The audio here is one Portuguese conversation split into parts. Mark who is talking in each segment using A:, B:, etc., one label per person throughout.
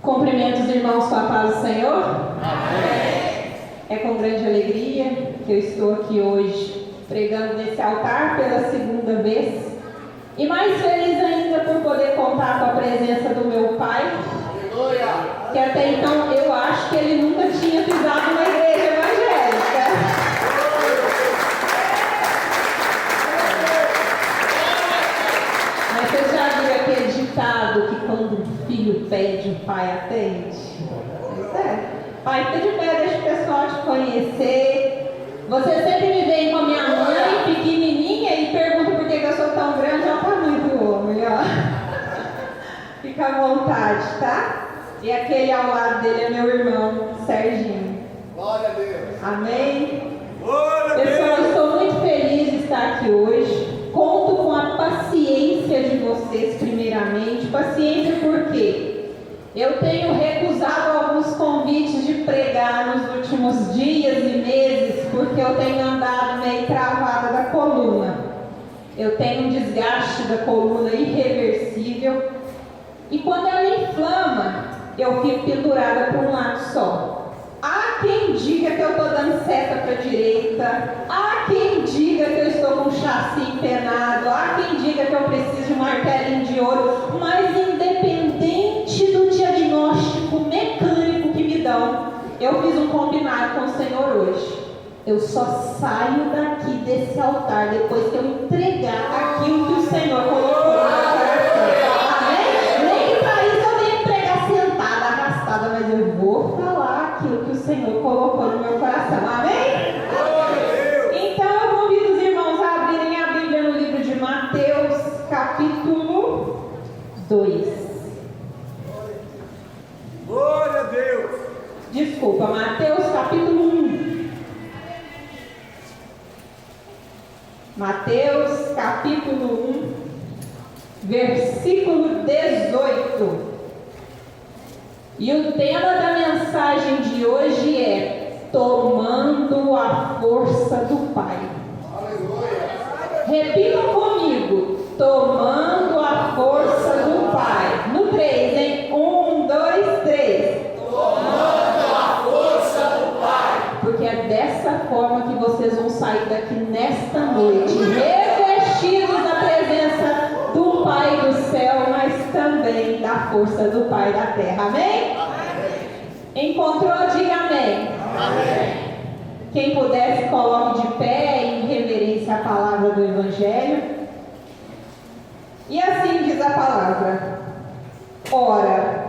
A: Cumprimento os irmãos com a paz do Senhor.
B: Amém.
A: É com grande alegria que eu estou aqui hoje pregando nesse altar pela segunda vez. E mais feliz ainda por poder contar com a presença do meu pai, que até então eu acho que ele nunca tinha pisado na igreja evangélica. Mas você já viu aquele ditado que quando um filho pede, o pai atende? Pois é. Pai, fica de pé, deixa o pessoal te conhecer. Você sempre me vem com a minha mãe, pequenininha, e pergunta por que eu sou tão grande. Olha o tamanho do homem, ó. Fica à vontade, tá? E aquele ao lado dele é meu irmão, Serginho.
B: Glória a Deus.
A: Amém?
B: Glória a Deus.
A: Pessoal, estou muito feliz de estar aqui hoje. Conto com a paciência de vocês, primeiramente. Paciência por quê? Eu tenho recusado alguns convites de pregar nos últimos dias e meses, porque eu tenho andado meio travada da coluna. Eu tenho um desgaste da coluna irreversível. E quando ela inflama, eu fico pendurada por um lado só. Há quem diga que eu estou dando seta para a direita. Há quem diga que eu estou com o chassi empenado. Há quem diga que eu preciso de um martelinho de ouro. Mas independente do diagnóstico mecânico que me dão, eu fiz um combinado com o Senhor hoje. Eu só saio daqui desse altar depois que eu entregar aquilo que o Senhor colocou no meu coração. Amém? Nem que para isso eu tenho que pregar sentada, arrastada, mas eu vou falar aquilo que o Senhor colocou no meu coração. Amém? Então eu convido os irmãos a abrirem a Bíblia no livro de Mateus, capítulo 2.
B: Glória a Deus.
A: Desculpa, Mateus, capítulo 1. Mateus, capítulo 1, versículo 18. E o tema da mensagem de hoje é tomando a força do Pai.
B: Aleluia.
A: Repitam comigo, tomando a força do Pai. No 3, hein? 1, 2, 3.
B: Tomando a força do Pai.
A: Porque é dessa forma que vocês vão sair daqui nesta noite, revestidos da presença do Pai do céu, mas também da força do Pai da terra. Amém? Encontrou? Diga amém.
B: Amém.
A: Quem puder, se coloque de pé em reverência à palavra do Evangelho. E assim diz a palavra: ora,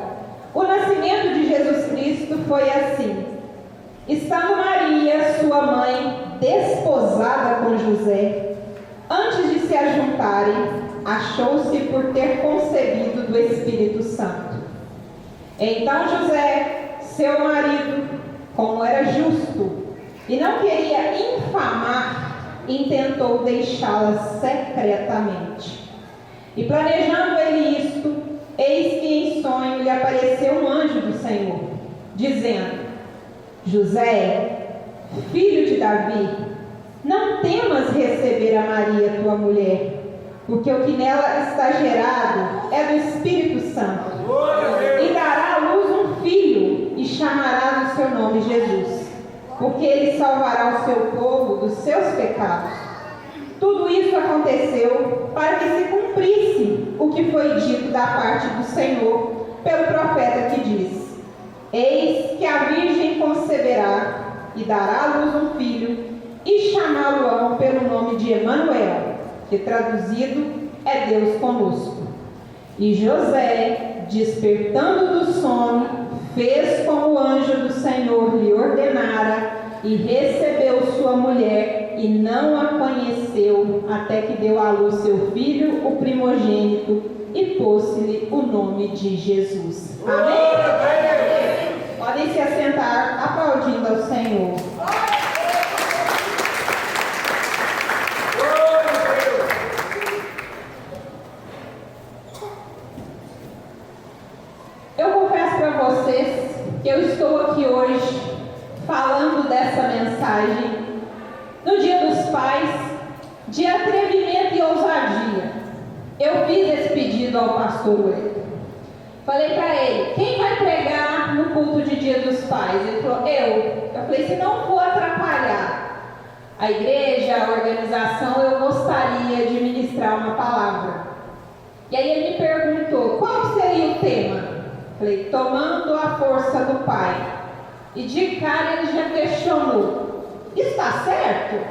A: o nascimento de Jesus Cristo foi assim. Estando Maria, sua mãe, desposada com José, antes de se ajuntarem, achou-se por ter concebido do Espírito Santo. Então José, seu marido, como era justo e não queria infamar, intentou deixá-la secretamente. E planejando ele isto, eis que em sonho lhe apareceu um anjo do Senhor, dizendo: José, filho de Davi, não temas receber a Maria, tua mulher, porque o que nela está gerado é do Espírito Santo. E dará à luz um filho, e chamarás o seu nome Jesus, porque ele salvará o seu povo dos seus pecados. Tudo isso aconteceu para que se cumprisse o que foi dito da parte do Senhor pelo profeta que diz: eis que a virgem conceberá e dará à luz um filho, e chamá-lo-ão pelo nome de Emanuel, que traduzido é Deus conosco. E José, despertando do sono, fez como o anjo do Senhor lhe ordenara, e recebeu sua mulher, e não a conheceu, até que deu à luz seu filho, o primogênito, e pôs-lhe o nome de Jesus. Amém? Podem se assentar, aplaudindo ao Senhor. Eu confesso para vocês que eu estou aqui hoje falando dessa mensagem no Dia dos Pais, de atrevimento e ousadia. Eu fiz esse pedido ao pastor Wellington. Falei para ele, quem vai pregar no culto de Dia dos Pais? Ele falou, eu. Eu falei, se não for atrapalhar a igreja, a organização, eu gostaria de ministrar uma palavra. E aí ele me perguntou, qual seria o tema? Falei, tomando a força do Pai. E de cara ele já questionou, isso está certo?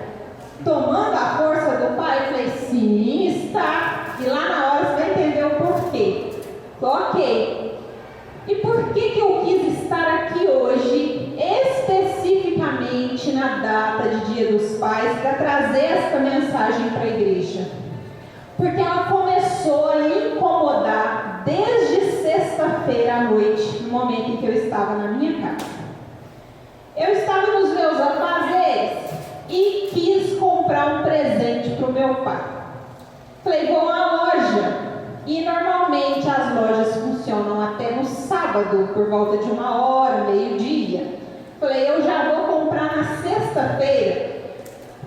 A: Tomando a força do Pai? Eu falei, sim, está. E lá na hora você vai entender o porquê. Ok. E por que eu quis estar aqui hoje, especificamente na data de Dia dos Pais, para trazer esta mensagem para a igreja? Porque ela começou a me incomodar desde sexta-feira à noite, no momento em que eu estava na minha casa. Eu estava nos meus afazeres e quis comprar um presente para o meu pai. Falei, vou à loja. E normalmente as lojas funcionam até no sábado, por volta de 1h, meio-dia. Falei, eu já vou comprar na sexta-feira,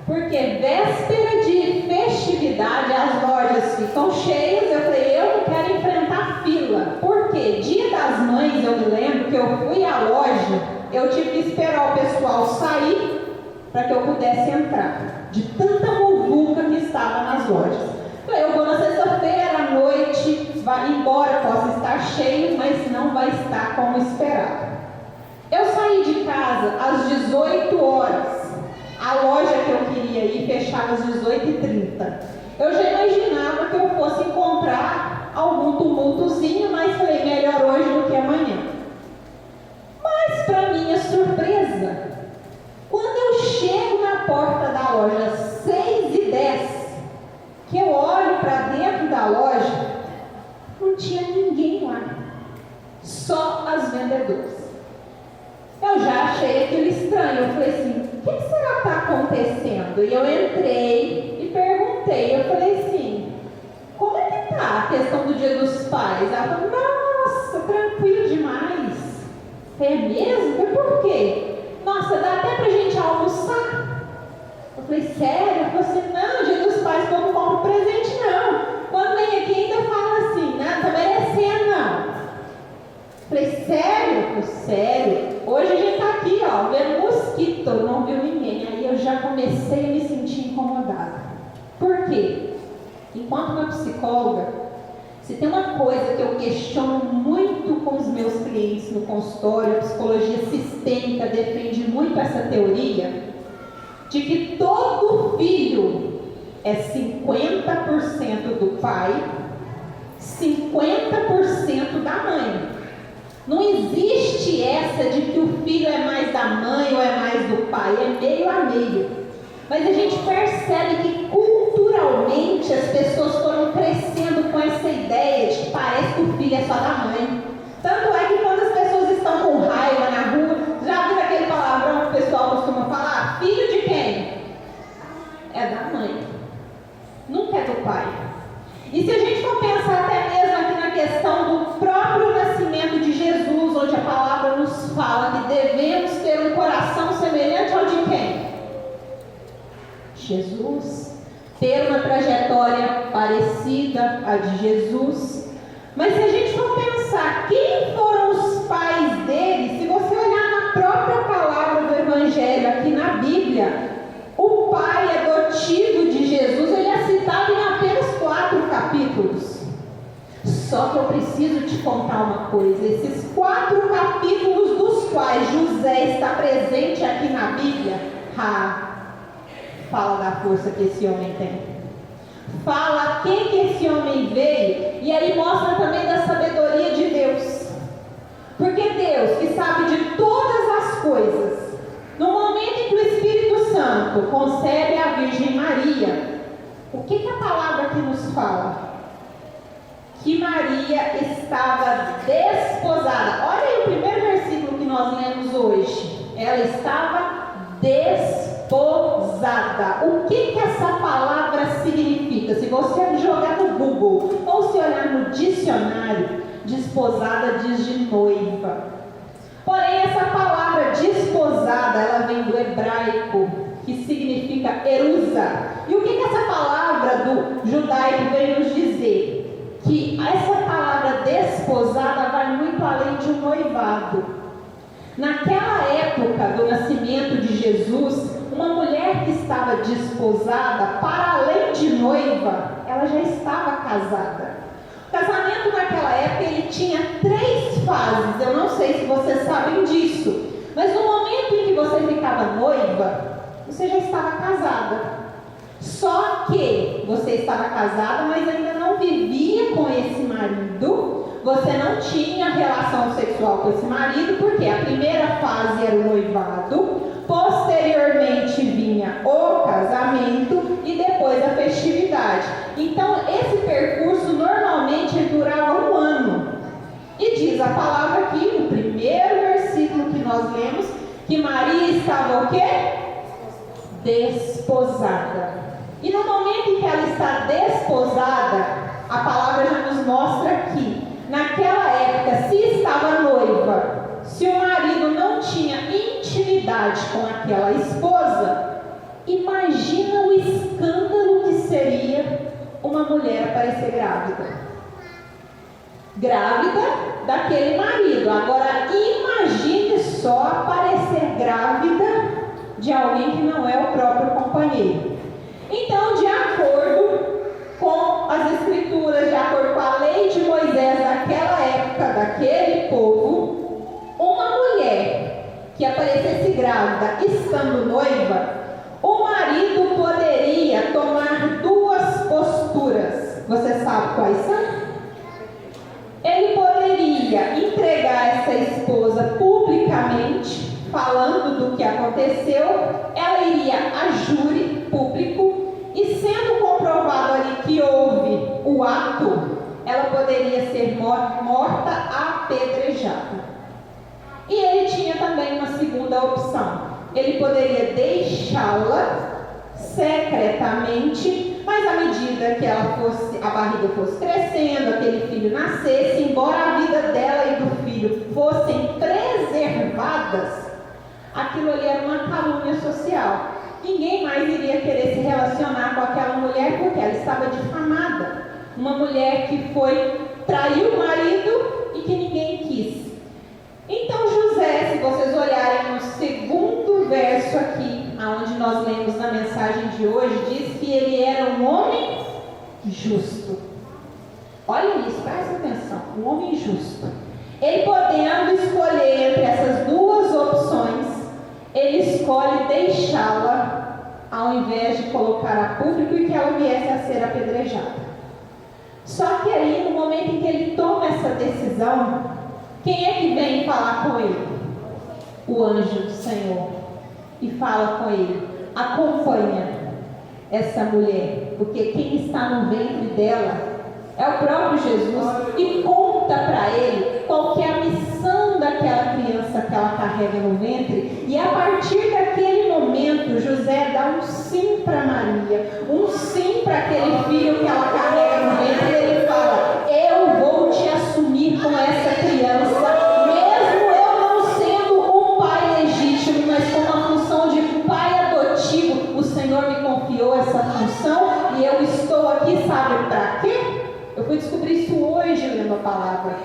A: porque véspera de festividade as lojas ficam cheias. Eu falei, eu não quero enfrentar fila. Porque Dia das Mães, eu me lembro que eu fui à loja, eu tive que esperar o pessoal sair para que eu pudesse entrar, de tanta muvuca que estava nas lojas. Falei, eu vou na sexta-feira à noite, vai embora, possa estar cheio, mas não vai estar como esperado. Eu saí de casa às 18 horas. A loja que eu queria ir fechava às 18h30. Eu já imaginava que eu fosse encontrar algum tumultozinho, mas falei, melhor hoje do que amanhã. Mas, para minha surpresa, quando eu chego na porta da loja 6h10, que eu olho para dentro da loja, não tinha ninguém lá, só as vendedoras. Eu já achei aquilo estranho. Eu falei assim, o que será que está acontecendo? E eu entrei e perguntei. Eu falei assim, como é que está a questão do Dia dos Pais? Ela falou, nossa, tranquilo demais. É mesmo? Mas por quê? Nossa, dá até pra gente almoçar. Eu falei, sério? Ela falou assim, não, Dia dos Pais eu não compro presente não. Quando vem aqui ainda fala assim, não, tá merecendo não. Falei, sério? Eu falei, sério? Hoje a gente tá aqui, ó, vendo mosquito, não viu ninguém. Aí eu já comecei a me sentir incomodada. Por quê? Enquanto uma psicóloga, se tem uma coisa que eu questiono muito com os meus clientes no consultório, a psicologia sistêmica defende muito essa teoria de que todo filho é 50% do pai, 50% da mãe. Não existe essa de que o filho é mais da mãe ou é mais do pai, é meio a meio. Mas a gente percebe que culturalmente as pessoas foram crescendo com essa ideia de que parece que o filho é só da mãe. Tanto é que quando as pessoas estão com raiva na rua, já viu aquele palavrão que o pessoal costuma falar? Filho de quem? É da mãe, nunca é do pai. E se a gente for pensar até mesmo aqui na questão do próprio nascimento de Jesus, onde a palavra nos fala que devemos ter um coração semelhante ao de quem? Jesus. Ter uma trajetória parecida à de Jesus. Mas se a gente for pensar quem foram os pais dele, se você olhar na própria palavra do Evangelho aqui na Bíblia, o pai adotivo de Jesus, ele é citado em apenas 4 capítulos. Só que eu preciso te contar uma coisa, esses 4 capítulos dos quais José está presente aqui na Bíblia, fala da força que esse homem tem. Fala quem que esse homem veio, e aí mostra também da sabedoria de Deus. Porque Deus, que sabe de todas as coisas, no momento em que o Espírito Santo concebe a Virgem Maria, o que a palavra aqui nos fala? Que Maria estava desposada. Olha aí o primeiro versículo que nós lemos hoje. Ela estava desposada. O que essa palavra significa? Se você jogar no Google ou se olhar no dicionário, desposada diz de noiva. Porém, essa palavra desposada, ela vem do hebraico, que significa erusa. E o que essa palavra do judaico vem nos dizer? Que essa palavra desposada vai de um noivado. Naquela época do nascimento de Jesus, uma mulher que estava desposada, para além de noiva, ela já estava casada. O casamento naquela época ele tinha 3 fases, eu não sei se vocês sabem disso, mas no momento em que você ficava noiva, você já estava casada. Só que você estava casada, mas ainda não vivia com esse marido, você não tinha relação sexual com esse marido, porque a primeira fase era o noivado, posteriormente vinha o casamento e depois a festividade. Então esse percurso normalmente durava 1 ano. E diz a palavra aqui, no primeiro versículo que nós lemos, que Maria estava o quê? Desposada. E no momento em que ela está desposada, a palavra já nos mostra que naquela época, se estava noiva, se o marido não tinha intimidade com aquela esposa, imagina o escândalo que seria uma mulher aparecer grávida. Grávida daquele marido. Agora imagine só aparecer grávida de alguém que não é o próprio companheiro. Então, de acordo com as escrituras, de acordo com a lei de Moisés daquela época, daquele povo, uma mulher que aparecesse grávida estando noiva, o marido poderia tomar 2 posturas. Você sabe quais são? Ele poderia entregar essa esposa publicamente, falando do que aconteceu, ela iria a júri público, e sendo comprovado ali que houve o ato, ela poderia ser morta apedrejada. E ele tinha também uma segunda opção. Ele poderia deixá-la secretamente, mas à medida que a barriga fosse crescendo, aquele filho nascesse, embora a vida dela e do filho fossem preservadas, aquilo ali era uma calúnia social. Ninguém mais iria querer se relacionar com aquela mulher porque ela estava difamada. Uma mulher que traiu o marido e que ninguém quis. Então José, se vocês olharem no segundo verso aqui, onde nós lemos na mensagem de hoje, diz que ele era um homem justo. Olha isso, presta atenção, um homem justo. Ele podendo escolher entre essas 2 opções, ele escolhe deixá-la ao invés de colocar a público e que ela viesse a ser apedrejada. Só que aí, no momento em que ele toma essa decisão, quem é que vem falar com ele? O anjo do Senhor. E fala com ele: acompanha essa mulher, porque quem está no ventre dela é o próprio Jesus, e conta para ele qual que é a missão daquela criança que ela carrega no ventre. E a partir daquele momento, José dá um sim para Maria, um sim para aquele filho que ela carrega no ventre, e ele fala: eu vou te assumir com essa criança, mesmo eu não sendo um pai legítimo, mas com uma função de pai adotivo. O Senhor me confiou essa função e eu estou aqui, sabe para quê? Eu fui descobrir isso hoje lendo a palavra.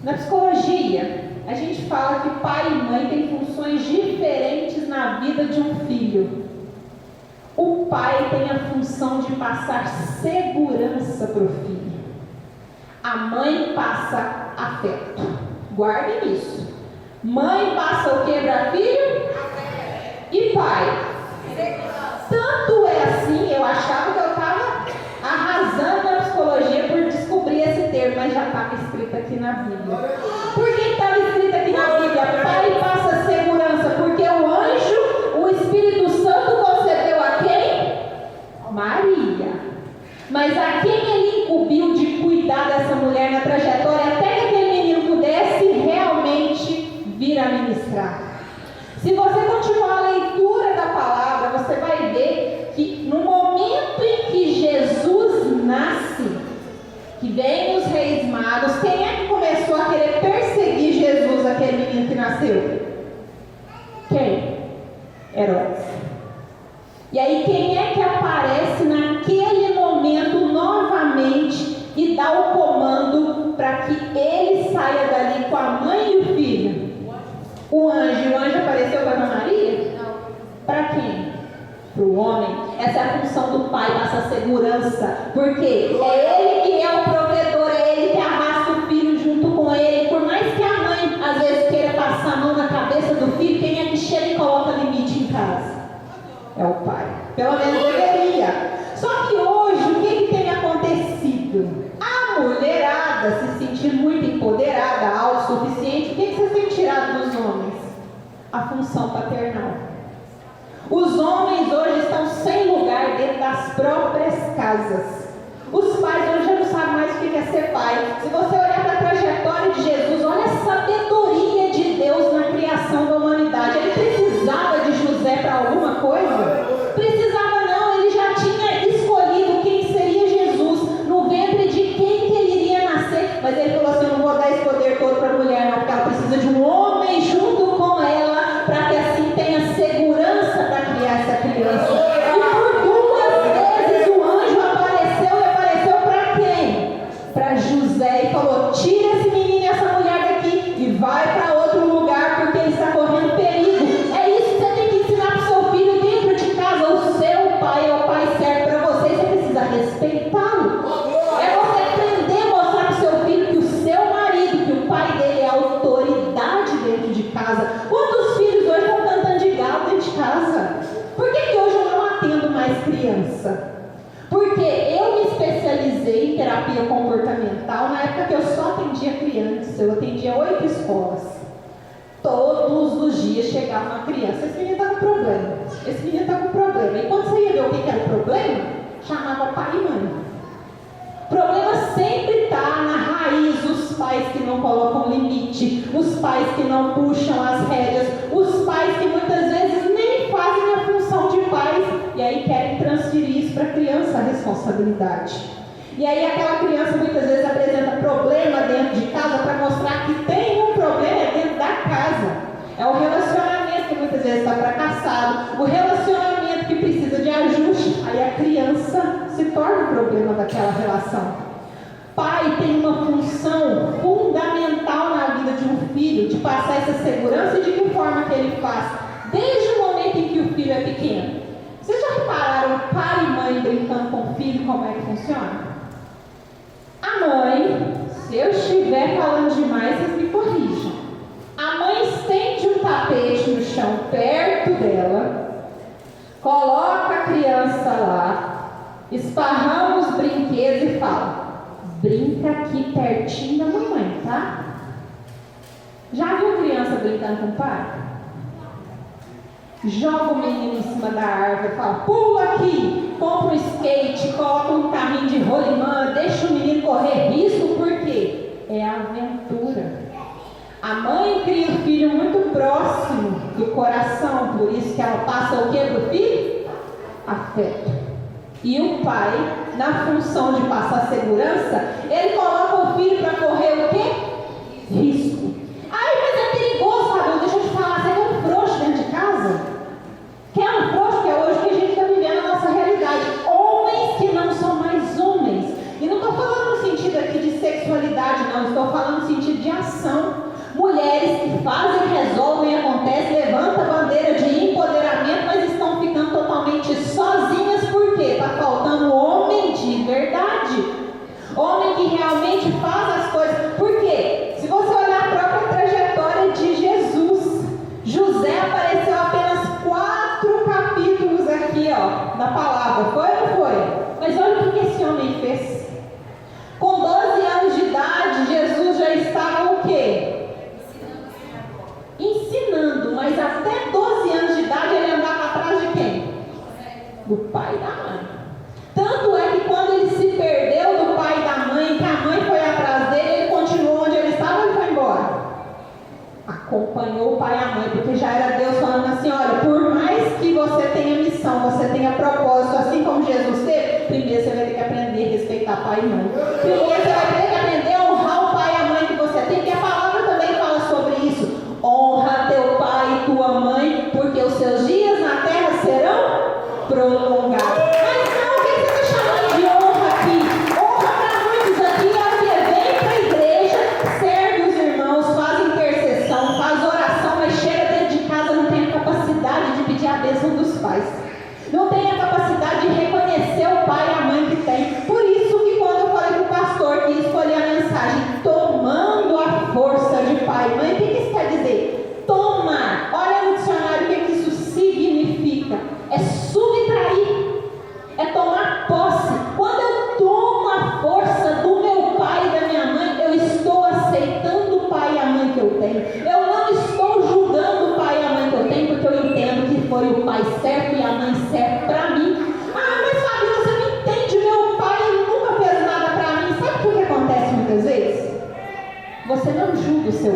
A: Na psicologia, a gente fala que pai e mãe têm funções diferentes na vida de um filho. O pai tem a função de passar segurança para o filho. A mãe passa afeto. Guardem isso. Mãe passa o que para filho? E pai? Tanto é assim, eu achava que eu estava arrasando na psicologia por descobrir esse termo, mas já estava escrito aqui na Bíblia. Por que estava escrito aqui na Bíblia? Pai passa segurança, porque o anjo, o Espírito Santo concedeu a quem? Maria. Mas a quem ele incumbiu de cuidar dessa mulher na trajetória até que aquele menino pudesse realmente vir a ministrar. Se você continuar a leitura da palavra, você vai ver que no momento em que Jesus nasce, que vem os reis magos, quem é que começou a querer perseguir Jesus, aquele menino que nasceu? Quem? Herodes. E aí quem é que aparece naquele momento novamente e dá o comando para que ele saia dali com a para Maria? Para quem? Para o homem. Essa é a função do pai, essa segurança. Porque é ele que é o provedor, é ele que arrasta o filho junto com ele. Por mais que a mãe às vezes queira passar a mão na cabeça do filho, quem é que chega e coloca limite em casa? É o pai. Pelo menos deveria. Só que hoje, o que tem acontecido? A mulherada se sentir muito empoderada, autossuficiente, o que vocês têm tirado dos homens? A função paternal. Os homens hoje estão sem lugar dentro das próprias casas. Os pais hoje já não sabem mais o que é ser pai. Se você olhar para a trajetória de Jesus, olha a sabedoria de Deus na criação da humanidade. Ele precisava de José para alguma coisa? Precisava não, ele já tinha escolhido quem seria Jesus, no ventre de quem que ele iria nascer. Mas ele falou assim: eu não vou dar esse poder todo para a mulher, não, porque ela precisa de um homem junto com ela, para que assim tenha segurança para criar essa criança. E por 2 vezes o anjo apareceu, e apareceu para quem? Para José, e falou: tira esse menino e essa mulher daqui e vai para outro lugar, porque ele está correndo perigo. É isso que você tem que ensinar para o seu filho dentro de casa. O seu pai é o pai certo para você, você precisa respeitá-lo. É você aprender a mostrar para o seu filho que o seu marido, que o pai dele é autoridade dentro de casa. Quantos filhos hoje estão cantando de galo dentro de casa? Por que hoje eu não atendo mais criança? Porque eu me especializei em terapia comportamental na época que eu só atendia criança. Eu atendia 8 escolas. Todos os dias chegava uma criança: esse menino está com problema, esse menino está com problema. E quando você ia ver o que era o problema, chamava pai e mãe. O problema sempre está na raiz: os pais que não colocam limite, os pais que não puxam as rédeas, os pais que muitas vezes nem fazem a função de pais e aí querem transferir isso para a criança, a responsabilidade. E aí aquela criança muitas vezes apresenta problema dentro de casa para mostrar que tem um problema dentro da casa. É o relacionamento que muitas vezes está fracassado, o relacionamento que precisa de ajuste. Aí a criança se torna o problema daquela relação. Pai tem uma função fundamental na vida de um filho, de passar essa segurança. E de que forma que ele faz? Desde o momento em que o filho é pequeno. Vocês já repararam pai e mãe brincando com o filho, como é que funciona? A mãe, se eu estiver falando demais, vocês me corrijam. A mãe estende um tapete no chão perto dela, coloca a criança lá, esparrama os brinquedos e fala: brinca aqui pertinho da mamãe, tá? Já viu criança brincando com o pai? Joga o menino em cima da árvore e fala: pula aqui, compra um skate, coloca um carrinho de rolimã, deixa o menino correr risco, por quê? É aventura. A mãe cria o filho muito próximo do coração, por isso que ela passa o que para o filho? Afeto. E o pai, na função de passar segurança, ele coloca o filho para correr o quê? Risco. Ai, mas é perigoso, Fábio, deixa eu te falar, você quer um frouxo dentro de casa? Quer um frouxo? Que é hoje que a gente está vivendo a nossa realidade. Homens que não são mais homens. E não estou falando no sentido aqui de sexualidade, não, estou falando no sentido de ação. Mulheres que fazem, resolvem, acontece, levantam a bandeira de empoderamento, mas estão ficando totalmente sozinhas. Por quê? Está faltando homem de verdade. Homem que realmente faz as coisas. Por quê? Se você olhar a própria trajetória de Jesus, José apareceu apenas 4 capítulos aqui, ó, na palavra. Foi ou não foi? Mas olha o que esse homem fez. Com 12 anos de idade, Jesus já estava o quê? Ensinando, mas até 12 anos de idade ele andava atrás de quem? Do pai e da mãe. Tanto é que quando ele se perdeu do pai e da mãe, que a mãe foi atrás dele, ele continuou onde ele estava ou ele foi embora? Acompanhou o pai e a mãe, porque já era Deus falando assim: olha, por mais que você tenha missão, você tenha propósito, assim como Jesus teve, primeiro você vai ter que aprender a respeitar pai e mãe. Primeiro você vai ter que aprender a honrar o pai e a mãe que você tem, que a palavra também fala sobre isso. Honra teu pai e tua mãe, porque os seus dias na terra serão prolongados. Mas não, o que você está chamando de honra aqui? Honra para muitos aqui é o que vem para a igreja, serve os irmãos, faz intercessão, faz oração, mas chega dentro de casa, não tem a capacidade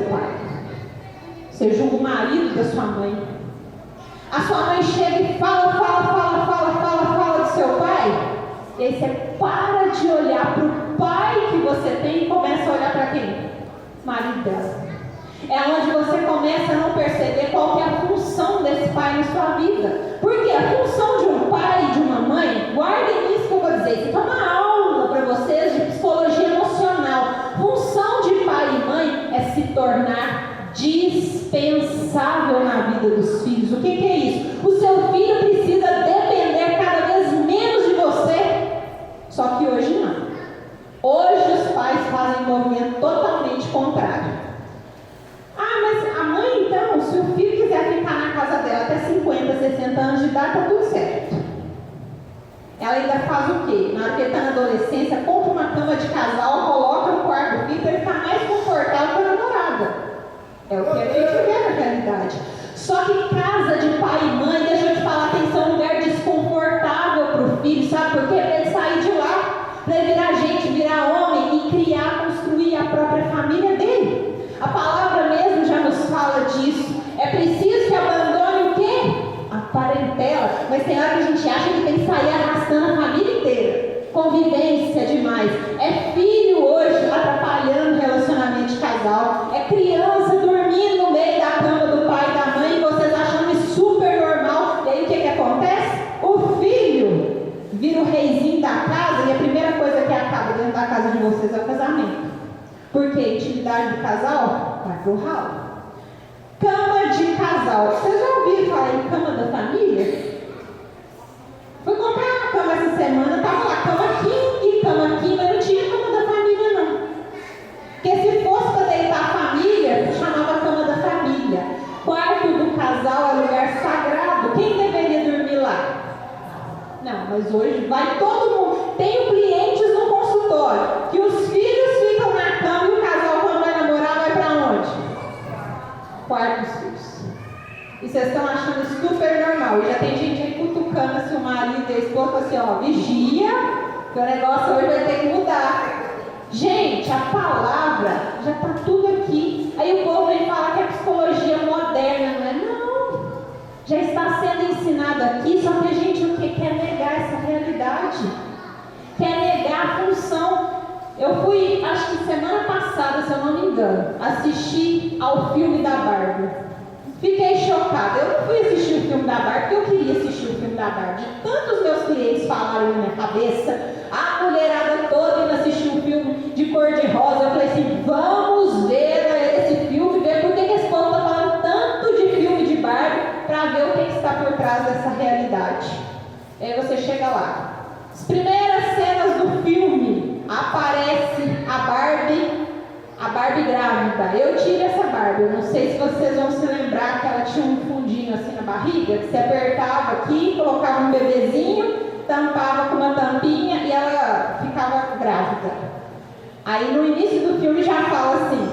A: pai. Você julga o marido da sua mãe. A sua mãe chega e fala do seu pai. E aí você para de olhar para o pai que você tem e começa a olhar para quem? Marido dela. É onde você começa a não perceber qual que é a função desse pai na sua vida. Porque a função de um pai e de uma mãe, guardem isso que eu vou dizer, isso é uma aula para vocês de psicologia emocional. Função de pai e mãe é se tornar dispensável na vida dos filhos. O que é isso? O seu filho precisa depender cada vez menos de você. Só que hoje não. Hoje os pais fazem um movimento totalmente contrário. Ah, mas a mãe então, se o filho quiser ficar na casa dela até 50, 60 anos de idade, tá tudo certo. Ela ainda faz o quê? Na hora que ele está na adolescência, compra uma cama de casal, coloca no quarto do filho para ele ficar mais confortável com a namorada. É o que a gente vê na realidade. Só que casa de pai e mãe, deixa eu te falar, tem que ser um lugar desconfortável para o filho, sabe por quê? Para ele sair de lá, para ele virar gente, virar homem e criar, construir a própria família dele. A palavra mesmo já nos fala disso. É preciso que abandone o quê? A parentela. Mas tem hora que a gente acha que tem que sair arrastando a família inteira. Convivência demais. É filho hoje atrapalhando o relacionamento de casal. É criança dormindo no meio da cama do pai e da mãe e vocês achando isso super normal. E aí o que acontece? O filho vira o reizinho da casa e a primeira coisa que acaba dentro da casa de vocês é o casamento. Porque a intimidade do casal vai pro ralo. Cama de casal. Vocês já ouviram falar em cama da família? Fui comprar uma cama essa semana, tava lá, cama king, mas não tinha cama da família não. Porque se fosse para deitar a família, chamava cama da família. Quarto do casal é lugar sagrado. Quem deveria dormir lá? Não, mas hoje vai todo mundo. Tenho clientes no consultório que os filhos ficam na cama e o casal, quando vai namorar, vai para onde? Quarto dos filhos. E vocês estão achando isso super normal. E já tem gente aí cutucando assim, o marido e a esposa assim, ó, vigia, que o negócio hoje vai ter que mudar. Gente, a palavra já está tudo aqui. Aí o povo vem falar que é psicologia moderna, não é? Não. Já está sendo ensinado aqui, só que a gente o que quer negar essa realidade. Quer negar a função. Eu fui, acho que semana passada, se eu não me engano, assistir ao filme da Barbie. Fiquei chocada. Eu não fui assistir o filme da Barbie porque eu queria assistir o filme da Barbie. Tantos meus clientes falaram na minha cabeça, a mulherada toda indo assistir um filme de cor-de-rosa. Eu falei assim, vamos ver esse filme, ver por que esse povo está falando tanto de filme de Barbie, para ver o que está por trás dessa realidade. E aí você chega lá. As primeiras cenas do filme, aparece a Barbie grávida. Eu tive essa Barbie, eu não sei se vocês vão se lembrar que ela tinha um fundinho assim na barriga, que você apertava aqui, colocava um bebezinho, tampava com uma tampinha e ela ficava grávida. Aí no início do filme já fala assim,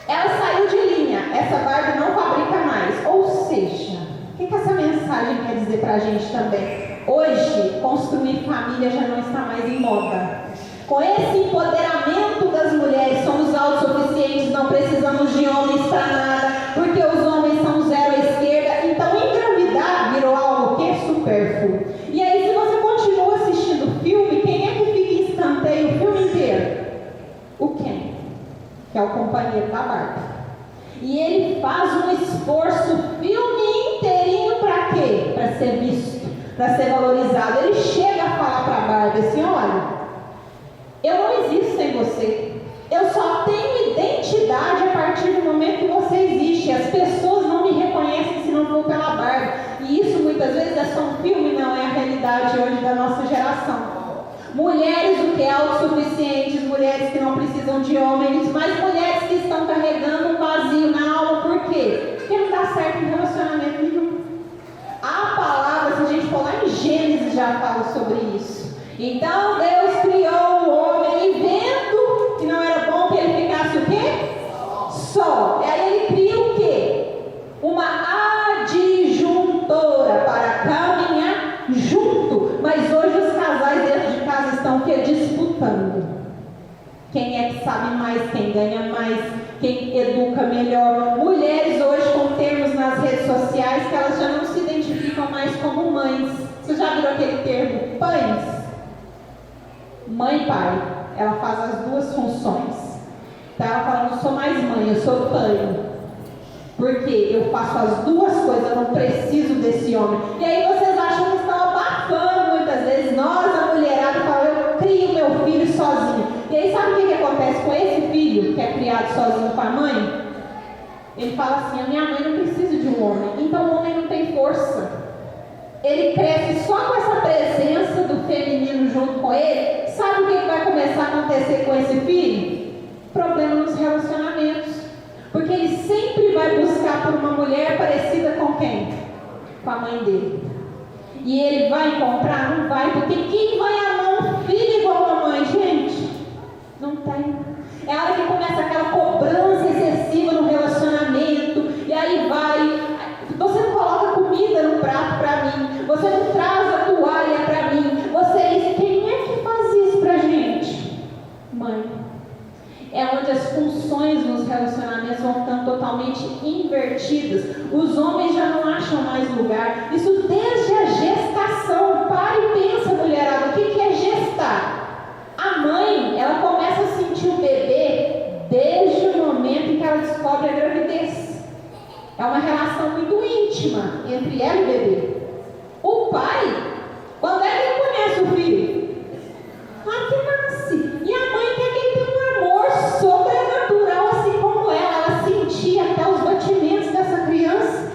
A: ela saiu de linha, essa Barbie não fabrica mais. Ou seja, o que essa mensagem quer dizer pra gente também? Hoje, construir família já não está mais em moda. Com esse empoderamento das mulheres, somos autossuficientes, não precisamos de homens para nada, porque os homens são zero à esquerda, então engravidar virou algo que é supérfluo. E aí, se você continua assistindo o filme, quem é que fica em escanteio o filme inteiro? O Ken, que é o companheiro da Barbie. E ele faz um esforço o filme inteirinho para quê? Para ser visto, para ser valorizado. Ele chega a falar para a Barbie assim, olha, eu não existo sem você. Eu só tenho identidade a partir do momento que você existe. As pessoas não me reconhecem se não for pela Barbie. E isso muitas vezes é só um filme, não é a realidade hoje da nossa geração. Mulheres o que? Autossuficientes, mulheres que não precisam de homens, mas mulheres que estão carregando um vazio na alma. Por quê? Porque não dá certo em relacionamento nenhum. A palavra, se a gente for lá em Gênesis, já fala sobre isso. Então Deus criou o homem e vendo que não era bom que ele ficasse o quê? Só. E aí ele cria o quê? Uma adjuntora para caminhar junto. Mas hoje os casais dentro de casa estão o quê? Disputando. Quem é que sabe mais, quem ganha mais, quem educa educa melhor. Mulheres hoje com termos nas redes sociais que elas já não se identificam mais como mães. Você já viu aquele termo pães? Mãe e pai. Ela faz as duas funções. Então ela fala, não sou mais mãe, eu sou pai. Porque eu faço as duas coisas, eu não preciso desse homem. E aí vocês acham que estão abafando muitas vezes. Nós, a mulherada, fala, eu crio meu filho sozinho. E aí sabe o que acontece com esse filho que é criado sozinho com a mãe? Ele fala assim, a minha mãe não precisa de um homem. Então o homem não tem força. Ele cresce só com essa presença do feminino junto com ele. Sabe o que vai começar a acontecer com esse filho? Problema nos relacionamentos. Porque ele sempre vai buscar por uma mulher parecida com quem? Com a mãe dele. E ele vai encontrar? Não vai, porque quem vai amar um filho igual a mãe, gente? Não tem. É a hora que começa aquela cobrança excessiva no relacionamento. E aí vai, você não coloca comida no prato para mim. Você não traz a toalha para mim. Quem é que faz isso pra gente? Mãe. É onde as funções nos relacionamentos vão ficando totalmente invertidas. Os homens já não acham mais lugar. Isso desde a gestação. Pare e pensa, mulherada, o que é gestar? A mãe, ela começa a sentir o bebê desde o momento em que ela descobre a gravidez. É uma relação muito íntima entre ela e o bebê. O pai, quando é que ele conhece o filho? Lá que nasce. E a mãe quer que ele tenha um amor sobrenatural, assim como ela sentia até os batimentos dessa criança.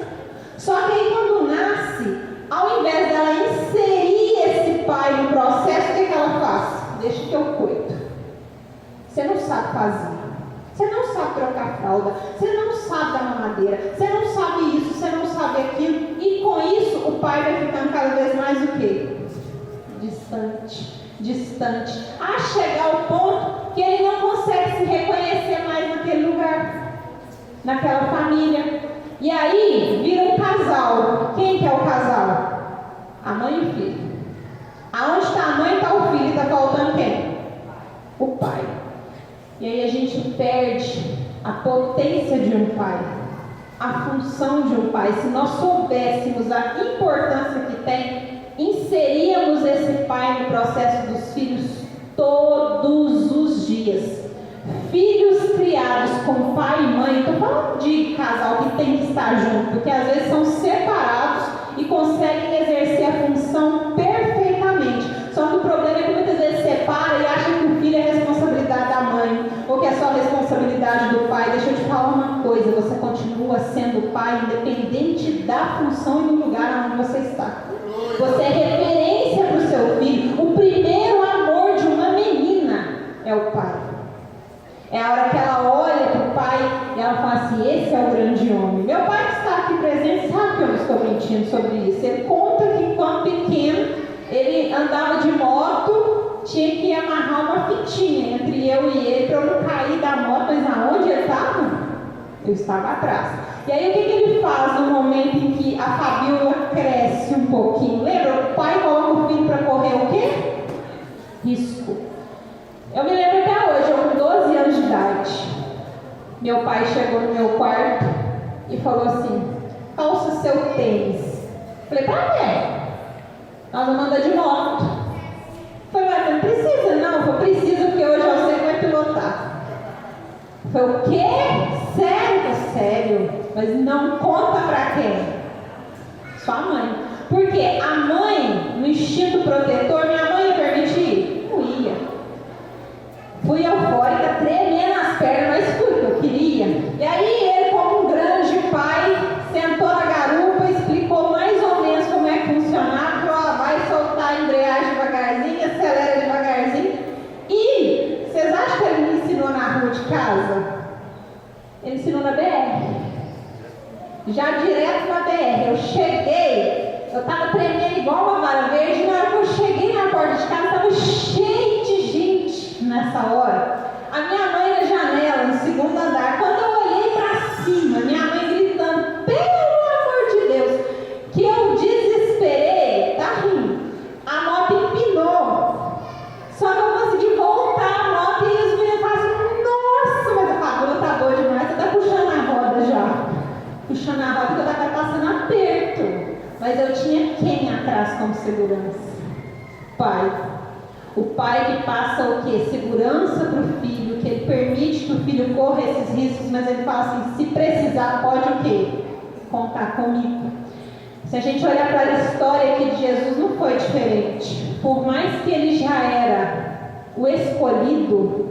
A: Só que aí quando nasce, ao invés dela inserir esse pai no processo, o que ela faz? Deixa que eu cuido. Você não sabe fazer. Você não sabe trocar fralda. Você não sabe dar mamadeira. Você não sabe isso, você não sabe aquilo. E com isso, o pai vai ficando cada vez mais o quê? Distante, a chegar ao ponto que ele não consegue se reconhecer mais naquele lugar, naquela família. E aí vira um casal. Quem que é o casal? A mãe e o filho. Aonde está a mãe, está o filho. Está faltando quem? O pai. E aí a gente perde a potência de um pai, a função de um pai. Se nós soubéssemos a importância que tem, inseríamos esse pai no processo dos filhos todos os dias. Filhos criados com pai e mãe, estou falando de casal que tem que estar junto, porque às vezes são separados e conseguem exercer a função perfeitamente. Só que o problema é que muitas vezes separa e acha que o filho é responsabilidade da mãe, ou que é só responsabilidade do pai. Deixa eu te falar uma coisa, você continua sendo pai independente da função e do lugar onde você está. Você é referência para o seu filho. O primeiro amor de uma menina é o pai. É a hora que ela olha para o pai e ela fala assim, esse é o grande homem. Meu pai que está aqui presente sabe que eu não estou mentindo sobre isso. Ele conta que quando pequeno, ele andava de moto, tinha que amarrar uma fitinha entre eu e ele para eu não cair da moto. Mas aonde ele estava? Eu estava atrás. E aí o que ele faz no momento em que a Fabiola cresce um pouquinho? Lembra? O pai coloca o filho para correr o quê? Risco. Eu me lembro até hoje, eu com 12 anos de idade, meu pai chegou no meu quarto e falou assim, calça seu tênis. Falei, pra quê? Nós vamos andar de moto. Falei, mas não precisa não. Eu preciso porque hoje eu sei que vai pilotar. Falei, o quê? Sério? Sério? Mas não conta pra quem? Sua mãe. Porque a mãe, no instinto protetor, minha mãe ia permitir? Não ia. Fui eufórica, tremendo as pernas, mas fui que eu queria. E aí ele, como um grande pai, sentou na garupa, explicou mais ou menos como é que funcionava, falou, vai soltar a embreagem devagarzinho, acelera devagarzinho. E vocês acham que ele me ensinou na rua de casa? Ele ensinou na BR. Já direto na BR. Eu cheguei, eu estava tremendo igual uma vara verde. Na hora que eu cheguei na porta de casa, estava cheio de gente nessa hora. A minha mãe na janela, no segundo andar. Quando eu olhei para cima, minha mãe gritando, pelo amor de Deus, que eu desesperei, tá rindo. A moto empinou. Só que eu consegui voltar a moto e os meninos falam assim, nossa, mas a Fabiola tá boa demais, você tá puxando a Mas eu tinha quem atrás como segurança? Pai. O pai que passa o quê? Segurança para o filho, que ele permite que o filho corra esses riscos, mas ele fala assim, se precisar, pode o quê? Contar comigo. Se a gente olhar para a história aqui de Jesus, não foi diferente. Por mais que ele já era o escolhido,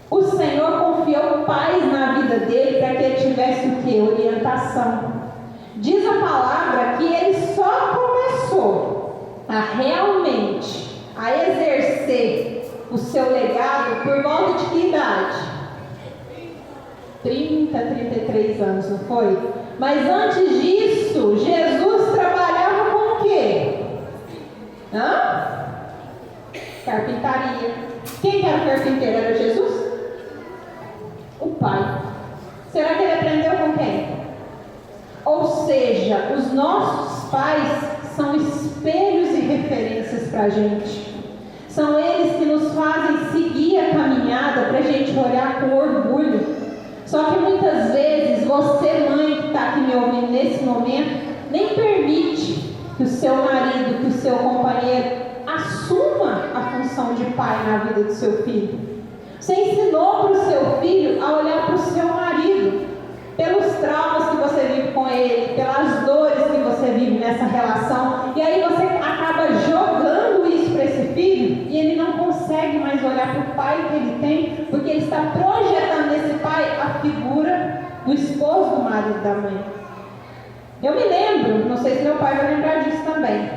A: o Senhor confiou paz na vida dele para que ele tivesse o quê? Orientação. Diz a palavra que ele só começou a realmente a exercer o seu legado por volta de que idade? 30, 33 anos, não foi? Mas antes disso, Jesus trabalhava com o quê? Carpintaria. Quem era o carpinteiro? Era Jesus? O pai. Será que ele aprendeu com quem? Ou seja, os nossos pais são espelhos e referências para a gente. São eles que nos fazem seguir a caminhada para a gente olhar com orgulho. Só que muitas vezes você, mãe que está aqui me ouvindo nesse momento, nem permite que o seu marido, que o seu companheiro assuma a função de pai na vida do seu filho. Você ensinou para o seu filho a olhar para o seu marido, pelos traumas que você vive com ele, pelas dores que você vive nessa relação, e aí você acaba jogando isso para esse filho, e ele não consegue mais olhar para o pai que ele tem, porque ele está projetando nesse pai a figura do esposo, do marido, da mãe. Eu me lembro, não sei se meu pai vai lembrar disso também.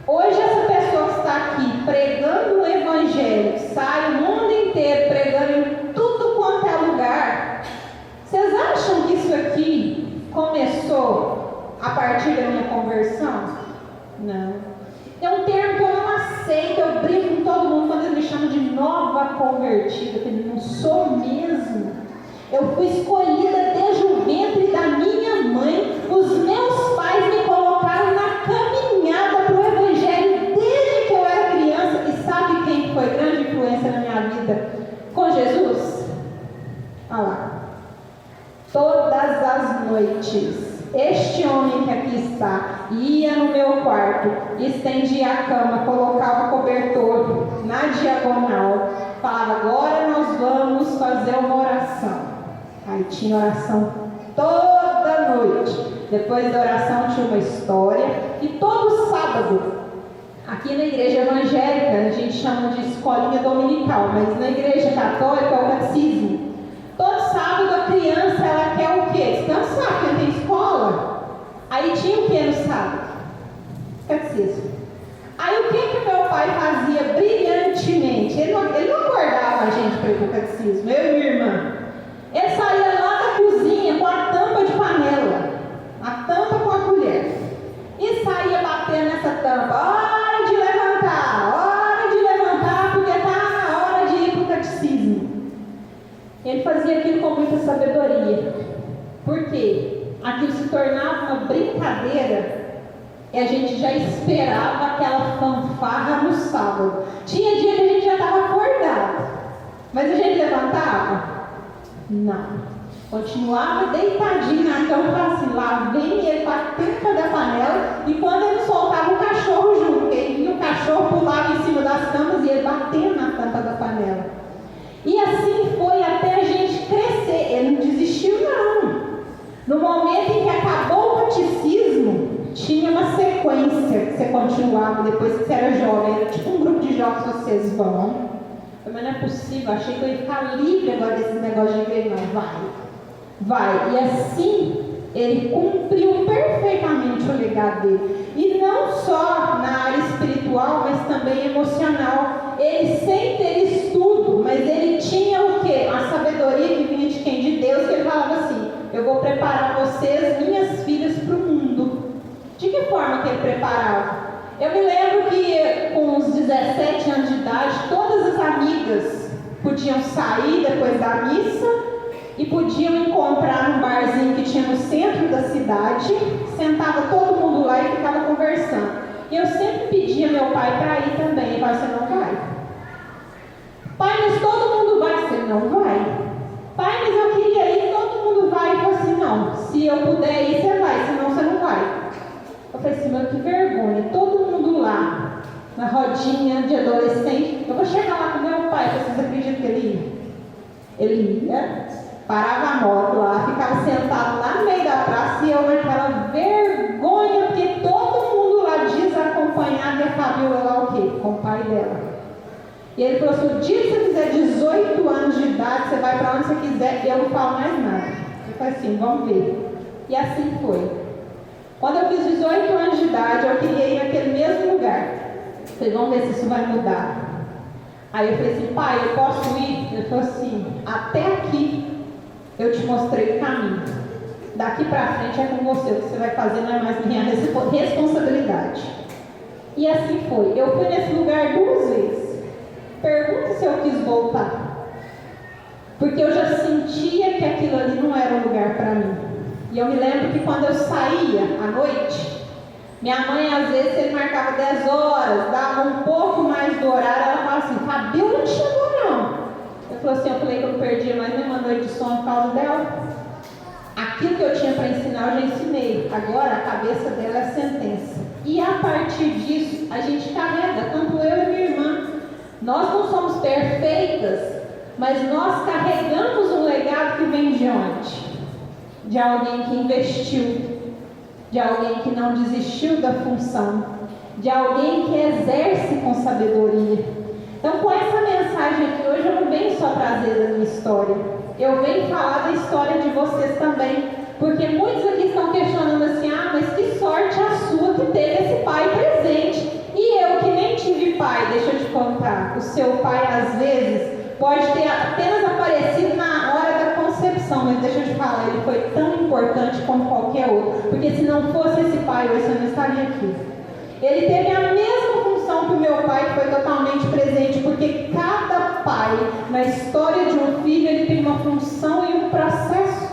A: Hoje essa pessoa que está aqui pregando o evangelho, sai o mundo inteiro pregando em tudo quanto é lugar. Vocês acham que isso aqui começou a partir da minha conversão? Não. É um termo que eu não aceito, eu brigo com todo mundo quando eles me chamam de nova convertida, que eu não sou mesmo. Eu fui escolhida desde o ventre da minha mãe. Os meus pais me colocaram na caminhada para o evangelho desde que eu era criança. E sabe quem foi grande influência na minha vida com Jesus? Olha lá. Todas as noites, este homem que aqui está, ia no meu quarto, estendia a cama, colocava o cobertor na diagonal, falava, agora nós vamos fazer uma oração. Aí tinha oração toda noite. Depois da oração tinha uma história. E todo sábado, aqui na igreja evangélica, a gente chama de escolinha dominical, mas na igreja católica é o catecismo. Todo sábado a criança, ela quer o quê? Descansar, porque tem escola. Aí tinha o que no sábado? Catecismo. Aí o que meu pai fazia brilhantemente? Ele não acordava a gente para ir para o catecismo, eu e minha irmã. Ele saía lá da cozinha com a tampa de panela, a tampa com a colher, e saía batendo nessa tampa, hora de levantar, porque está na hora de ir para o catecismo. Ele fazia aquilo com muita sabedoria, porque aquilo se tornava uma brincadeira, e a gente já esperava aquela fanfarra no sábado. Tinha dia que a gente já estava acordado, mas a gente levantava? Não. Continuava deitadinho na cama e falava assim, lá vem ele com a tampa da panela, e quando ele soltava o cachorro junto, e o cachorro pulava em cima das tampas e ele batendo na tampa da panela. E assim foi até a gente crescer. Ele não desistiu não. No momento em que acabou o catecismo, tinha uma sequência que você continuava depois que você era jovem. Era tipo um grupo de jovens que vocês vão. Mas não é possível, achei que eu ia ficar livre agora desse negócio de igreja. Não, vai. E assim, ele cumpriu perfeitamente o legado dele. E não só na área espiritual, mas também emocional. Ele, sem ter estudo, mas ele tinha o quê? A sabedoria que vinha de quem? De Deus, que ele falava assim, eu vou preparar vocês, minhas filhas, para o mundo. De que forma que ele preparava? Eu me lembro que com uns 17 anos de idade, todas as amigas podiam sair depois da missa e podiam encontrar num barzinho que tinha no centro da cidade, sentava todo mundo lá e ficava conversando. E eu sempre pedia meu pai para ir também. Ele falava, você não vai? Pai, mas todo mundo vai. Você não vai? Pai, mas eu queria ir, todo mundo vai. Eu falei assim, não, se eu puder ir, você vai, senão você não vai. Eu falei assim, meu, que vergonha, todo mundo lá, na rodinha de adolescente, eu vou chegar lá com meu pai, vocês acreditam que ele ia? Ele ia, parava a moto lá, ficava sentado lá no meio da praça e eu naquela vergonha, porque todo mundo lá desacompanhado e a Fabiola lá o quê? Com o pai dela. E ele falou assim, o dia que você fizer 18 anos de idade, você vai para onde você quiser, e eu não falo mais nada. Eu falei assim, vamos ver. E assim foi. Quando eu fiz 18 anos de idade, eu queria ir naquele mesmo lugar. Eu falei, vamos ver se isso vai mudar. Aí eu falei assim, pai, eu posso ir? Ele falou assim, até aqui eu te mostrei o caminho. Daqui para frente é com você, o que você vai fazer não é mais minha responsabilidade. E assim foi. Eu fui nesse lugar 2 vezes. Pergunta se eu quis voltar. Porque eu já sentia que aquilo ali não era um lugar para mim. E eu me lembro que quando eu saía à noite, minha mãe às vezes ele marcava 10 horas, dava um pouco mais do horário, ela falava assim, Fabiola não chegou não. Eu falei que eu não perdia mais nenhuma noite de sono por causa dela. Aquilo que eu tinha para ensinar, eu já ensinei. Agora a cabeça dela é sentença. E a partir disso, a gente carrega, tanto eu e minha irmã. Nós não somos perfeitas, mas nós carregamos um legado que vem de onde? De alguém que investiu, de alguém que não desistiu da função, de alguém que exerce com sabedoria. Então, com essa mensagem aqui hoje, eu não venho só trazer a minha história, eu venho falar da história de vocês também, porque muitos aqui estão questionando assim, mas que sorte a sua que teve esse pai presente, e eu que nem tive pai. Deixa eu te contar, o seu pai às vezes pode ter apenas aparecido na hora da concepção, mas deixa eu te falar, ele foi tão importante como qualquer outro, porque se não fosse esse pai hoje você não estaria aqui. Ele teve a mesma função que o meu pai, que foi totalmente presente, porque cada pai, na história de um filho, ele tem uma função e um processo.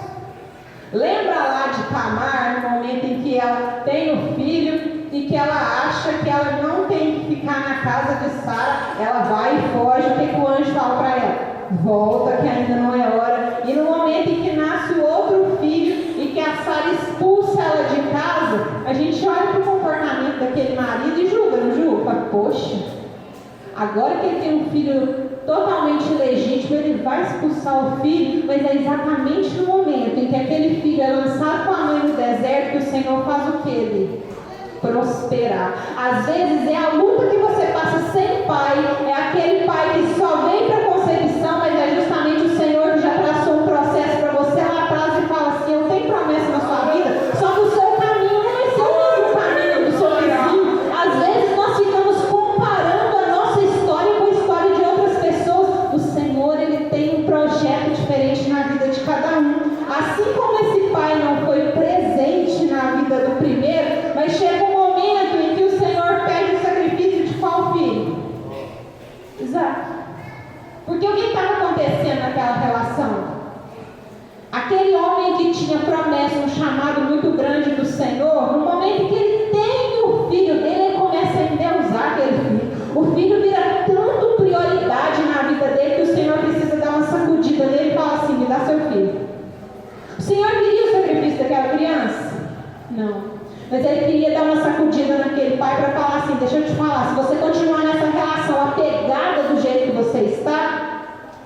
A: Lembra lá de Tamar, no momento em que ela tem o filho e que ela acha que ela não tem que ficar na casa de Sara, ela vai e foge, o que o anjo fala para ela? Volta, que ainda não é hora. E no momento em que nasce o outro filho e que a Sara expulsa ela de casa, a gente olha para o comportamento daquele marido e julga, não julga? Poxa, agora que ele tem um filho totalmente ilegítimo, ele vai expulsar o filho, mas é exatamente no momento em que aquele filho é lançado com a mãe no deserto que o Senhor faz o que ele? Prosperar. Às vezes é a luta que você passa sem pai, é aquele pai que só vem para a concepção, mas é justamente o Senhor que já traçou um processo para você lá atrás e fala assim, eu tenho promessa na sua vida, só que o seu caminho não vai ser o mesmo caminho do seu vizinho. Às vezes nós ficamos comparando a nossa história com a história de outras pessoas. O Senhor, ele tem um projeto diferente na vida de cada um. Assim como esse pai não foi presente na vida do primeiro, mas chega um momento em que o Senhor pede o sacrifício de qual filho? Isaac. Porque o que estava acontecendo naquela relação? Aquele homem que tinha promessa, um chamado muito grande do Senhor, no momento em que ele tem o filho dele, ele começa a endeusar aquele filho. O filho vira tanto prioridade na vida dele que o Senhor precisa dar uma sacudida nele e fala assim, me dá seu filho. O Senhor queria o sacrifício daquela criança? Não. Mas ele queria dar uma sacudida naquele pai para falar assim, deixa eu te falar, se você continuar nessa relação apegada do jeito que você está,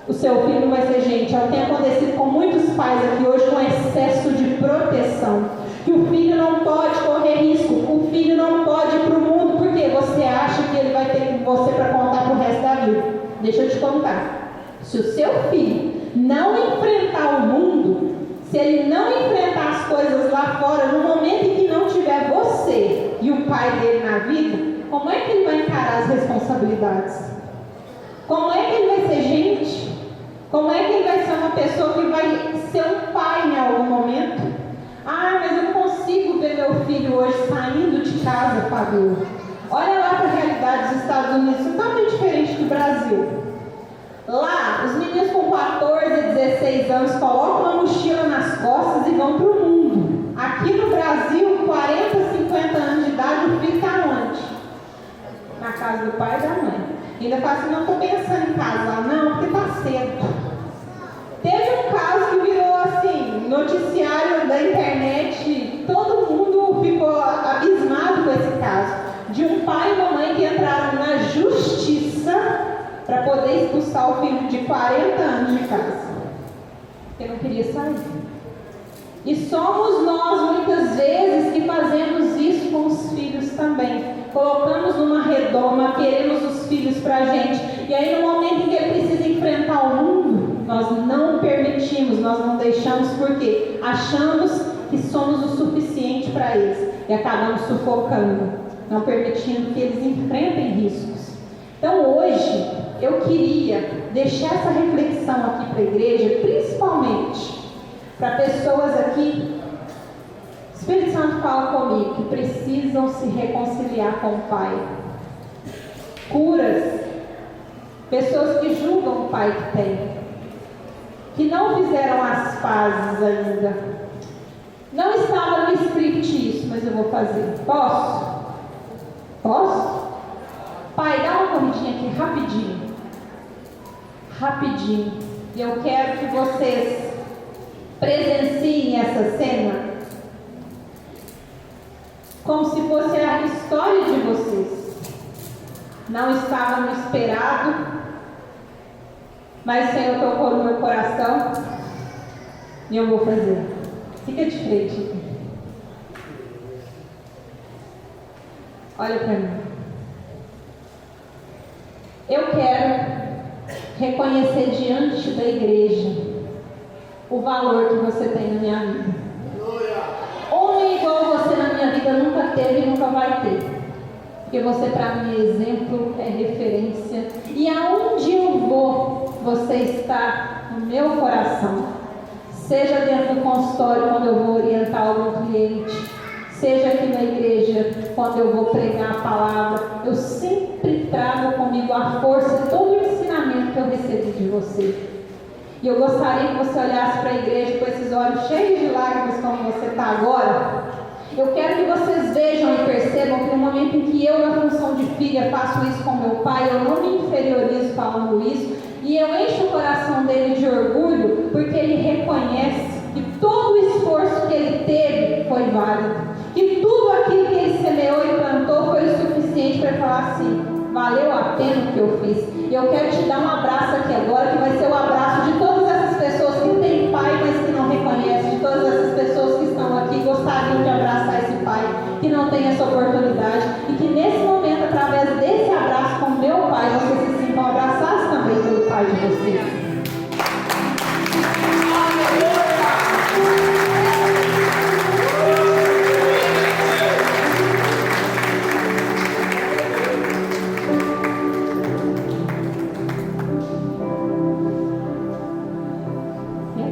A: o seu filho não vai ser gente. É o que tem acontecido com muitos pais aqui hoje, com excesso de proteção. Que o filho não pode correr risco, o filho não pode ir para o mundo, porque você acha que ele vai ter com você para contar para o resto da vida. Deixa eu te contar. Se o seu filho não enfrentar o mundo, se ele não enfrentar as coisas lá fora, no momento em que não tiver você e o pai dele na vida, como é que ele vai encarar as responsabilidades? Como é que ele vai ser gente? Como é que ele vai ser uma pessoa que vai ser um pai em algum momento? Mas eu não consigo ver meu filho hoje saindo de casa, Fabio. Olha lá para a realidade dos Estados Unidos, totalmente diferente do Brasil. Lá, os meninos com 14, 16 anos colocam uma mochila nas costas e vão para o mundo. Aqui no Brasil, 40, 50 anos de idade, o filho está onde? Na casa do pai e da mãe. Ainda fala assim, não estou pensando em casar, não, porque está cedo. Teve um caso que virou assim, noticiário da internet, todo mundo ficou abismado de um pai e uma mãe que entraram na justiça para poder expulsar o filho de 40 anos de casa, porque não queria sair. E somos nós, muitas vezes, que fazemos isso com os filhos também. Colocamos numa redoma, queremos os filhos para a gente, e aí no momento em que ele precisa enfrentar o mundo, nós não permitimos, nós não deixamos, porque achamos que somos o suficiente para eles, e acabamos sufocando, não permitindo que eles enfrentem riscos. Então hoje, eu queria deixar essa reflexão aqui para a igreja, principalmente para pessoas aqui, o Espírito Santo fala comigo, que precisam se reconciliar com o Pai. Curas, pessoas que julgam o Pai que tem, que não fizeram as pazes ainda. Não estava no script isso, mas eu vou fazer. Posso? Posso? Pai, dá uma corridinha aqui, rapidinho. Rapidinho. E eu quero que vocês presenciem essa cena como se fosse a história de vocês. Não estava no esperado, mas o Senhor tocou no meu coração e eu vou fazer. Fica de frente. Olha para mim. Eu quero reconhecer diante da igreja o valor que você tem na minha vida. Homem igual você na minha vida nunca teve e nunca vai ter. Porque você para mim é exemplo, é referência. E aonde eu vou, você está no meu coração. Seja dentro do consultório quando eu vou orientar algum cliente, seja aqui na igreja quando eu vou pregar a palavra, eu sempre trago comigo a força, todo o ensinamento que eu recebi de você. E eu gostaria que você olhasse para a igreja com esses olhos cheios de lágrimas como você está agora. Eu quero que vocês vejam e percebam que no momento em que eu, na função de filha, faço isso com meu pai, eu não me inferiorizo falando isso, e eu encho o coração dele de orgulho, porque ele reconhece que todo o esforço que ele teve foi válido, que tudo aquilo que ele semeou e plantou foi o suficiente para falar assim: valeu a pena o que eu fiz. E eu quero te dar um abraço aqui agora, que vai ser o abraço de todas essas pessoas que têm pai, mas que não reconhecem, de todas essas pessoas que estão aqui, gostariam de abraçar esse pai, que não tem essa oportunidade, e que nesse momento, através desse abraço com meu pai, vocês se sintam abraçados também pelo pai de vocês.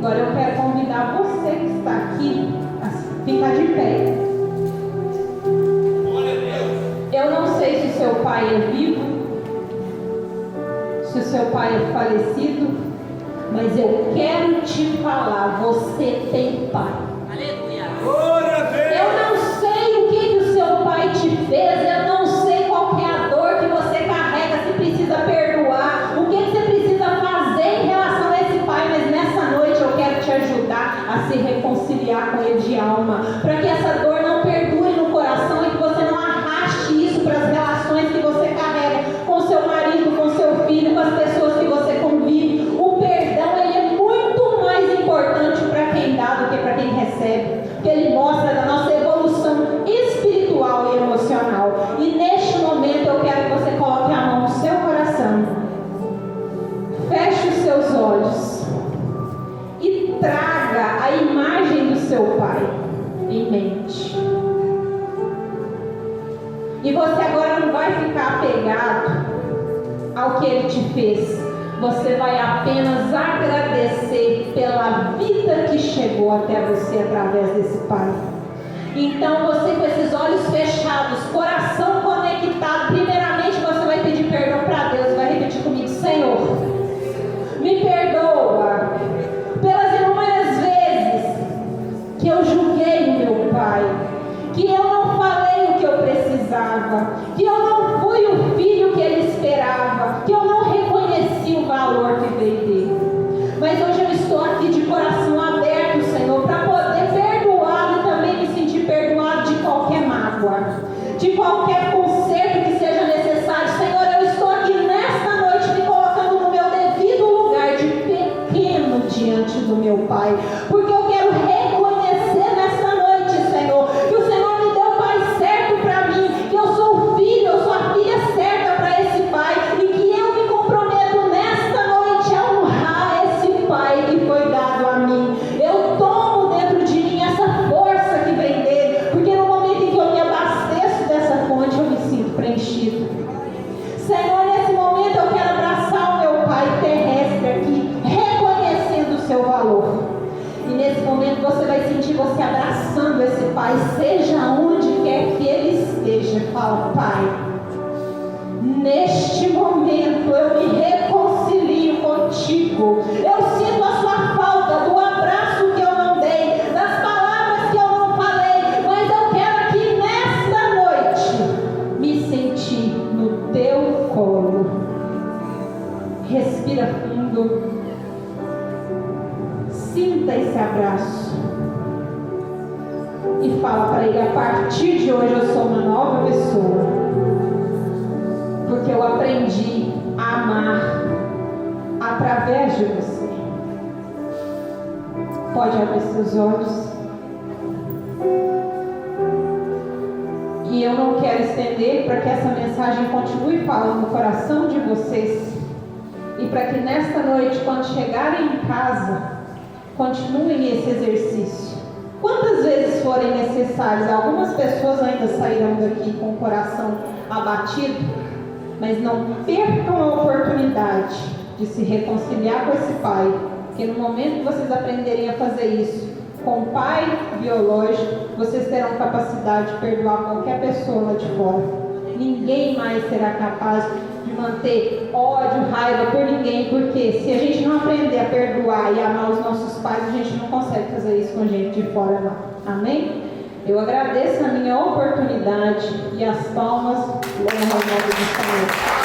A: Agora eu quero convidar você que está aqui a ficar de pé. Eu não sei se o seu pai é vivo, se o seu pai é falecido, mas eu quero te falar, você tem pai. Eu não sei o que o seu pai te fez, eu não sei qual que é a dor que você carrega, se precisa perdoar, o que você precisa fazer em relação a esse pai, mas nessa noite eu quero te ajudar a se reconciliar com ele de alma, para que essa dor não perdure no coração e que você não arraste isso para as relações que você carrega com seu marido, com seu filho, com as pessoas que você convive. O perdão, ele é muito mais importante para quem dá do que para quem recebe, porque ele mostra a nossa evolução espiritual e emocional. E neste momento eu quero que você coloque a mão no seu coração, feche os seus olhos e traga a imagem do seu pai em mente. E você agora não vai ficar apegado ao que ele te fez, você vai apenas agradecer pela vida que chegou até você através desse pai. Então você, com esses olhos fechados, coração conectado, primeiramente você vai pedir perdão para Deus, vai repetir comigo: Senhor, me perdoa pelas inúmeras vezes que eu julguei o meu pai, que eu não falei o que eu precisava, que eu não fui o filho que ele esperava, que eu não reconheci o valor que veio dele. Mas hoje eu estou aqui de coração aberto, Senhor, para poder perdoá-lo e também me sentir perdoado de qualquer mágoa, de qualquer conselho Pai, seja onde quer que Ele esteja, fala: Pai, neste momento eu me reconcilio contigo. Eu sinto a sua falta do abraço que eu não dei, das palavras que eu não falei, mas eu quero aqui nesta noite me sentir no teu colo. Respira fundo, sinta esse abraço e fala para Ele: a partir de hoje eu sou uma nova pessoa, porque eu aprendi a amar através de você. Pode abrir seus olhos. E eu não quero estender para que essa mensagem continue falando no coração de vocês, e para que nesta noite, quando chegarem em casa, continuem esse exercício. Quantas vezes forem necessárias. Algumas pessoas ainda sairão daqui com o coração abatido, mas não percam a oportunidade de se reconciliar com esse Pai, porque no momento que vocês aprenderem a fazer isso com o Pai biológico, vocês terão capacidade de perdoar qualquer pessoa lá de fora. Ninguém mais será capaz de manter ódio, raiva por ninguém, porque se a gente não aprender a perdoar e amar os nossos pais, a gente não consegue fazer isso com gente de fora, não. Amém? Eu agradeço a minha oportunidade e as palmas louvam ao nome do Senhor.